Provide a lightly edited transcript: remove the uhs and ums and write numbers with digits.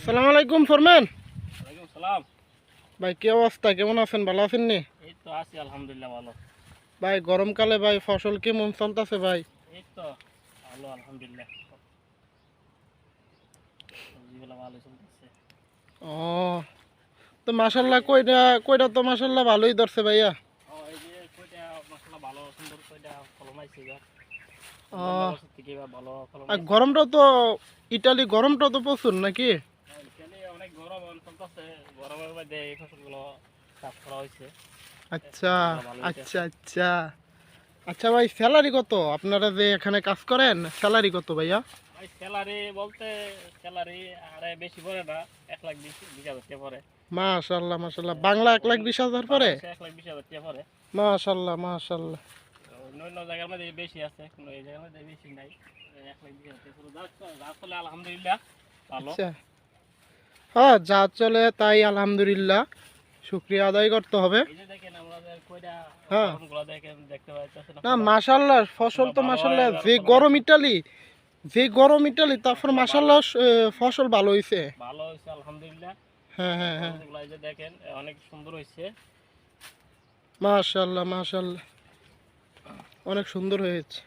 আসসালামু আলাইকুম ফরম্যান। ওয়ালাইকুম সালাম। ভাই কি অবস্থা, কেমন আছেন? ভালো আছেন নি? এই তো আছি আলহামদুলিল্লাহ ভালো। ভাই গরমকালে ভাই ফসল কেমন চলতেছে ভাই? এই তো ভালো আলহামদুলিল্লাহ। সবজিগুলো ভালো চলতেছে। ও, তো মাশাল্লাহ কইটা কইটা তো মাশাল্লাহ ভালোই ধরছে ভাইয়া। এই যে কয়টা মশলা ভালো সুন্দর কয়টা ফলন আইছে এবার। ও, অন্যান্য বছর থেকে এবার ভালো ফলন আর আইছে। গরমটাও তো ইটালি গরমটাও তো প্রচুর নাকি? এখানে অনেক গরম চলতেছে। গরমের মধ্যে এই ফসলগুলো চাষ করা হয়েছে। আচ্ছা ভালো আচ্ছা আচ্ছা আচ্ছা ভাই, স্যালারি কত আপনারা যে এখানে কাজ করেন? স্যালারি কত ভাইয়া? ভাই স্যালারি বলতে স্যালারি আরে বেশি পড়ে না, 1,20,000 টাকা পড়ে। মাশাল্লাহ মাশাল্লাহ, বাংলা 1,20,000 পরে? 1,20,000 টাকা পড়ে। মাশাল্লাহ মাশাল্লাহ। অন্য অন্য জায়গার মধ্যে বেশি আছে, কিন্তু এই জায়গার মধ্যে বেশি নাই। 1,20,000 টাকা পুরো আসলে আলহামদুলিল্লাহ ভালো। আচ্ছা, হ্যাঁ যা চলে তাই আলহামদুলিল্লাহ, শুক্রিয়া আদায় করতে হবে। এই যে দেখেন আমাদের কয়টা হ্যাঁ, ফলনগুলো দেখেন, দেখতে পাচ্ছেন না আপনারা। মাশাল্লাহ ফসল তো ভালো মাশাল্লাহ, এবার যে ফলন গরম হয়েছে। ইটালি, যে গরম ইটালি, তারপর মাশাআল্লাহ মাশাল্লাহ ফসল ভালো হয়েছে। ভালো হয়েছে আলহামদুলিল্লাহ। হ্যাঁ হ্যাঁ হ্যাঁ, ফলনগুলো এই যে দেখেন অনেক সুন্দর হয়েছে। মাশাল্লাহ মাশাল্লাহ, অনেক সুন্দর হয়েছে।